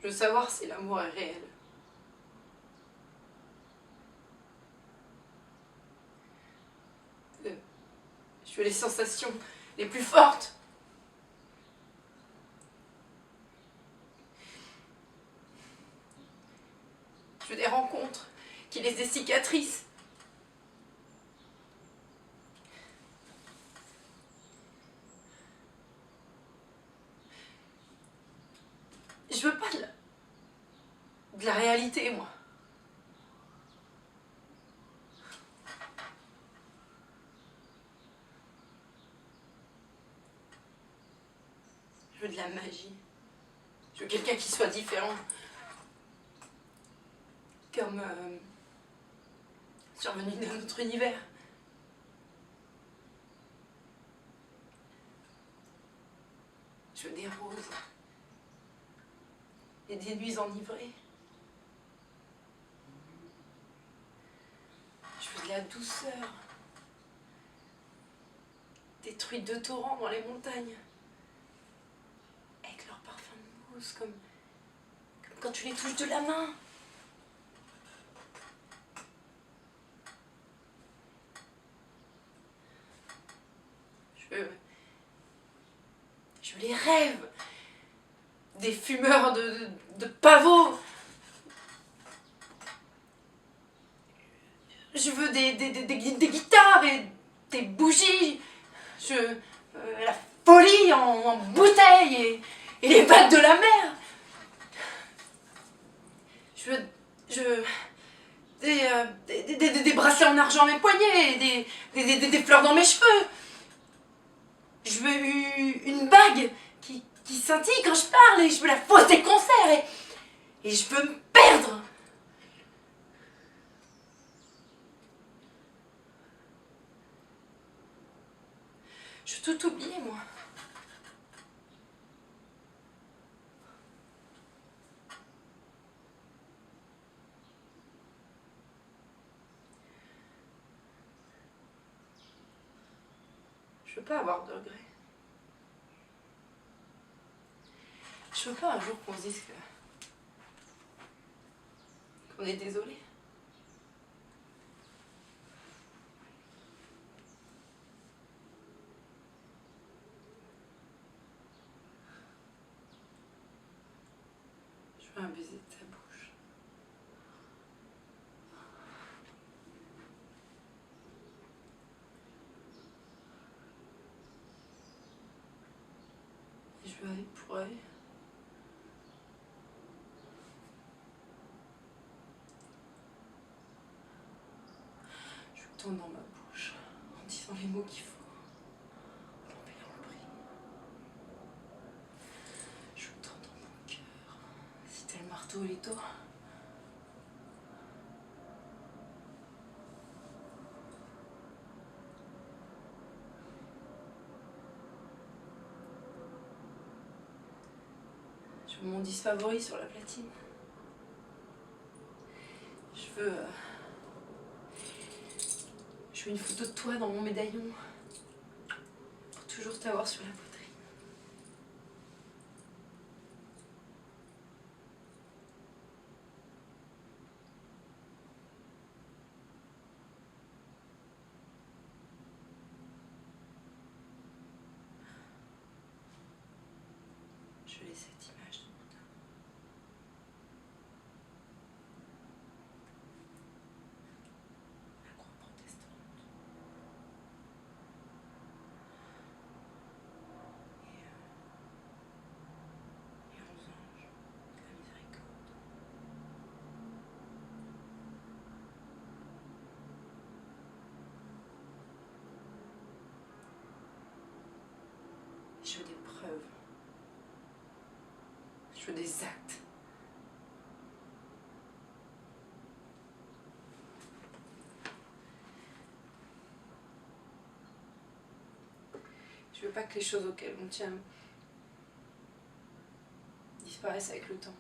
Je veux savoir si l'amour est réel. Je veux les sensations les plus fortes. Je veux des rencontres qui laissent des cicatrices. Je veux pas de la réalité, moi. Je veux de la magie. Je veux quelqu'un qui soit différent. Comme survenu d'un autre univers. Je veux des roses. Et des nuits enivrées. Je veux de la douceur. Des truites de torrents dans les montagnes. Avec leur parfum de mousse, comme quand tu les touches de la main. Je veux les rêves des fumeurs de pavots. Je veux des guitares et des bougies. La folie en bouteille et les vagues de la mer. Je veux des bracelets en argent à mes poignets, des fleurs dans mes cheveux. Je veux une bague qui scintille quand je parle et je veux la fausse des concerts et je veux me perdre. Je veux tout oublier, moi. Je veux pas avoir de regrets. Je veux pas un jour qu'on se dise qu'on est désolé. Je veux un baiser de ta bouche. Et je veux œil pour œil. Je veux tendre dans ma bouche en disant les mots qu'il faut. En payant le prix. Je veux tendre dans mon cœur. Si t'es le marteau et l'étau. Je veux mon disque favori sur la platine. Je veux une photo de toi dans mon médaillon. Pour toujours t'avoir sur la poitrine. Je veux cette image de mon âme. La croix protestante. Et 11 anges de la miséricorde. Je veux des preuves. Je veux des actes. Je veux pas que les choses auxquelles on tient disparaissent avec le temps.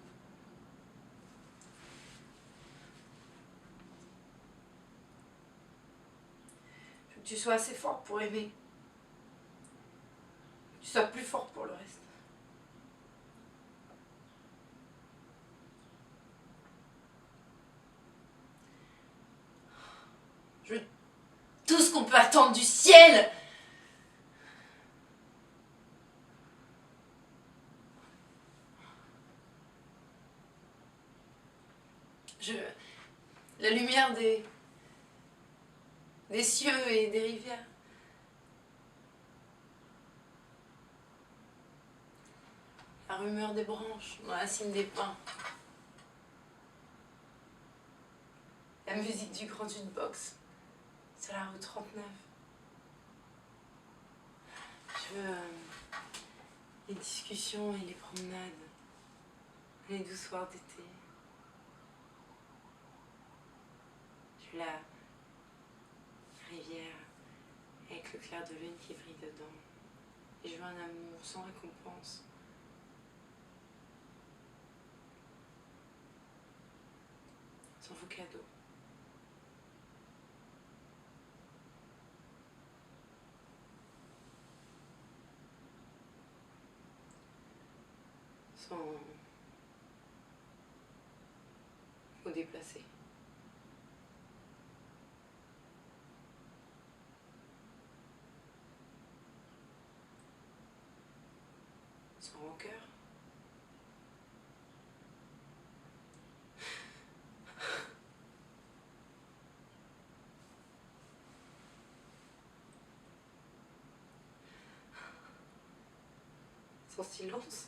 Je veux que tu sois assez fort pour aimer. Que tu sois plus forte pour le reste. attendre du ciel. La lumière des cieux et des rivières. La rumeur des branches dans la cime des pins. La musique du grand jukebox sur la route 39. Je veux les discussions et les promenades, les doux soirs d'été. Je veux la rivière avec le clair de lune qui brille dedans. Et je veux un amour sans récompense. Sans vos cadeaux. Sans vous déplacer. Sans rancœur. Sans silence.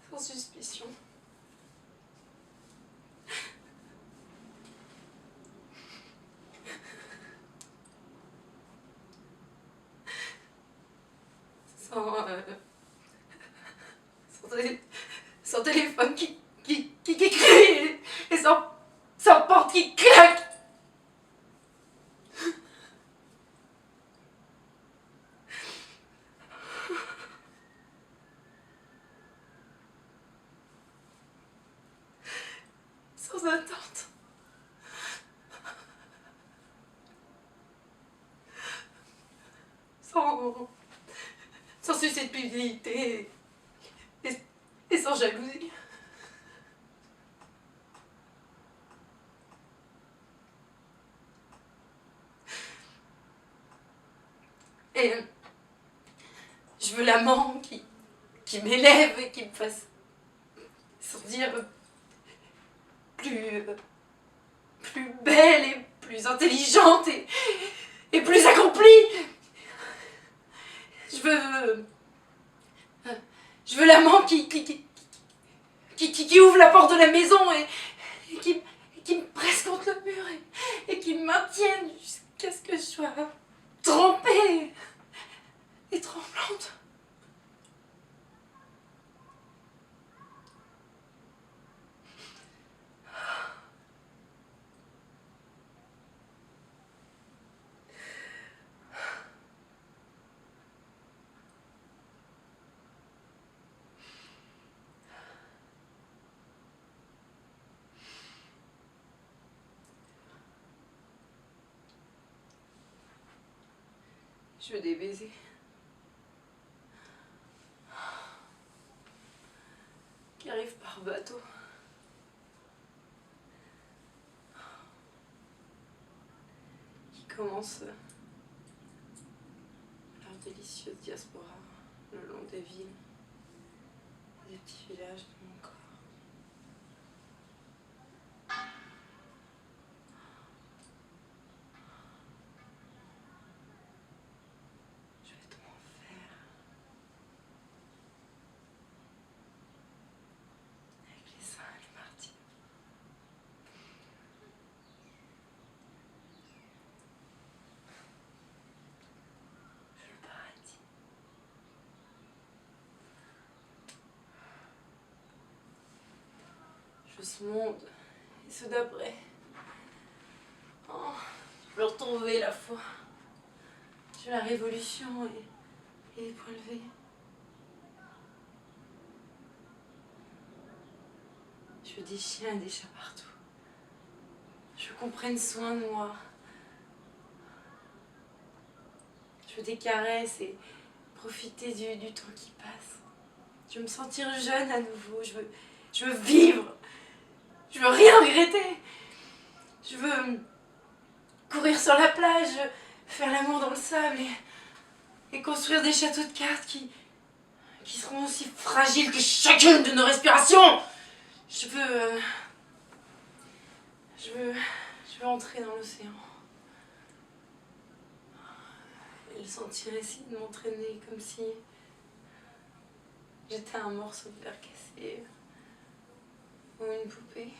Sans suspicion. Sans téléphone qui crie et sans porte qui claque. Sans attente. Sans susceptibilité et sans jalousie. Et je veux l'amant qui m'élève et qui me fasse sentir plus belle et plus intelligente et plus accomplie. Je veux l'amant qui ouvre la porte de la maison et qui me presse contre le mur et qui me maintienne jusqu'à ce que je sois trempée et tremblante. Je veux des baisers. Qui arrivent par bateau. Qui commencent leur délicieuse diaspora le long des villes, des petits villages de mon corps. Je vais tout en faire. Avec les seins et les martyrs. Je veux le paradis. Je veux ce monde et ceux d'après. Oh, je veux retrouver la foi. Je veux la révolution et les points levés. Je veux des chiens et des chats partout. Je veux qu'on prenne soin de moi. Je veux des caresses et profiter du temps qui passe. Je veux me sentir jeune à nouveau. Je veux vivre. Je veux rien regretter. Je veux courir sur la plage, faire l'amour dans le sable et construire des châteaux de cartes qui seront aussi fragiles que chacune de nos respirations. Je veux entrer dans l'océan et le sentir ici, de m'entraîner comme si j'étais un morceau de verre cassé ou une poupée.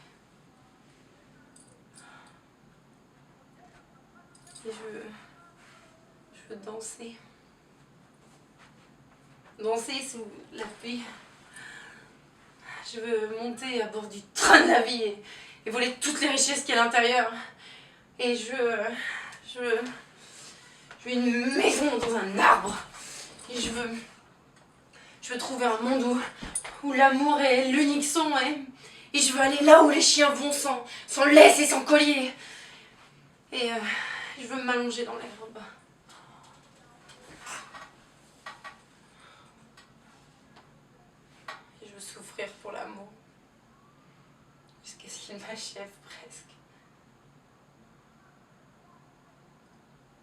Et je veux danser. Danser sous la pluie. Je veux monter à bord du train de la vie et voler toutes les richesses qu'il y a à l'intérieur. Et je veux une maison dans un arbre. Et je veux trouver un monde où l'amour est l'unique son. Et je veux aller là où les chiens vont sans laisse et sans collier. Et je veux m'allonger dans l'herbe. Et je veux souffrir pour l'amour. Jusqu'à ce qu'il m'achève presque.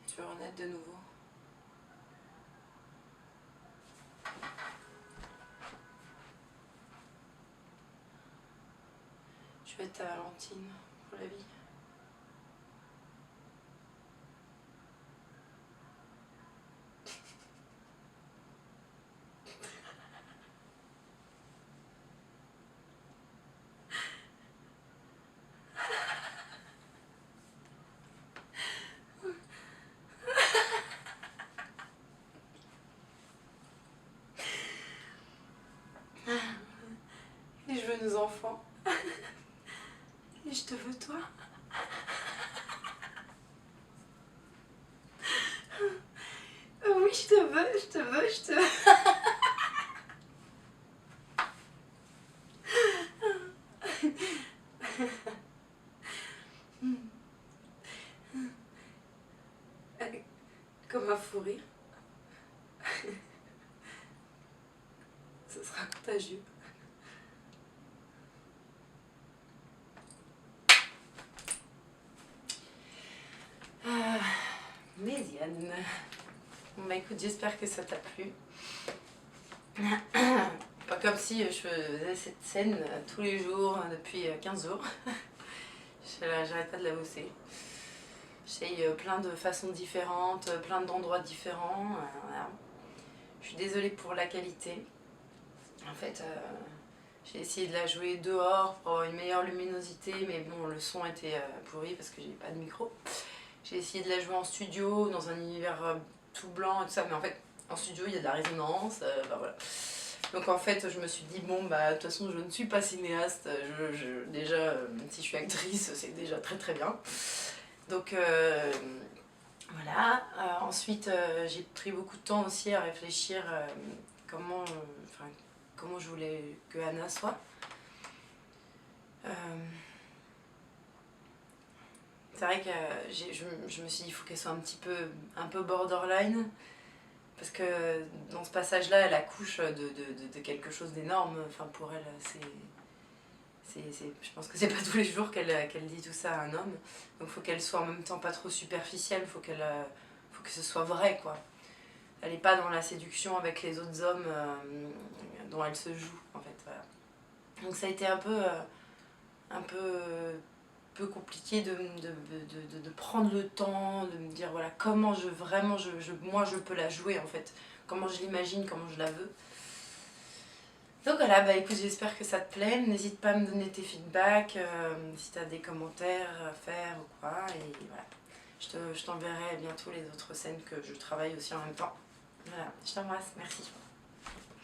Je veux renaître de nouveau. Je veux être ta Valentine pour la vie. Et je veux nos enfants. Et je te veux toi. Oui, je te veux. Comme un fou rire. Ce sera contagieux. Médiane. Bon bah écoute, j'espère que ça t'a plu. Pas comme si je faisais cette scène tous les jours depuis 15 jours. J'arrête pas de la bosser. J'essaye plein de façons différentes, plein d'endroits différents. Voilà. Je suis désolée pour la qualité. En fait, j'ai essayé de la jouer dehors pour avoir une meilleure luminosité, mais bon, le son était pourri parce que j'ai pas de micro. J'ai essayé de la jouer en studio, dans un univers tout blanc et tout ça, mais en fait, en studio, il y a de la résonance, bah voilà. Donc en fait, je me suis dit, bon, bah, de toute façon, je ne suis pas cinéaste. Déjà, si je suis actrice, c'est déjà très très bien. Donc voilà. Ensuite, j'ai pris beaucoup de temps aussi à réfléchir comment je voulais que Anna soit. C'est vrai que je me suis dit il faut qu'elle soit un peu borderline, parce que dans ce passage-là, elle accouche de quelque chose d'énorme. Enfin, pour elle, je pense que c'est pas tous les jours qu'elle dit tout ça à un homme. Donc il faut qu'elle soit en même temps pas trop superficielle, faut que ce soit vrai, quoi. Elle n'est pas dans la séduction avec les autres hommes dont elle se joue, en fait. Voilà. Donc ça a été un peu compliqué de prendre le temps, de me dire voilà comment moi je peux la jouer, en fait. Comment je l'imagine, comment je la veux. Donc voilà, bah écoute, j'espère que ça te plaît. N'hésite pas à me donner tes feedbacks, si tu as des commentaires à faire ou quoi. Et voilà, je t'enverrai bientôt les autres scènes que je travaille aussi en même temps. Voilà, je t'embrasse, merci.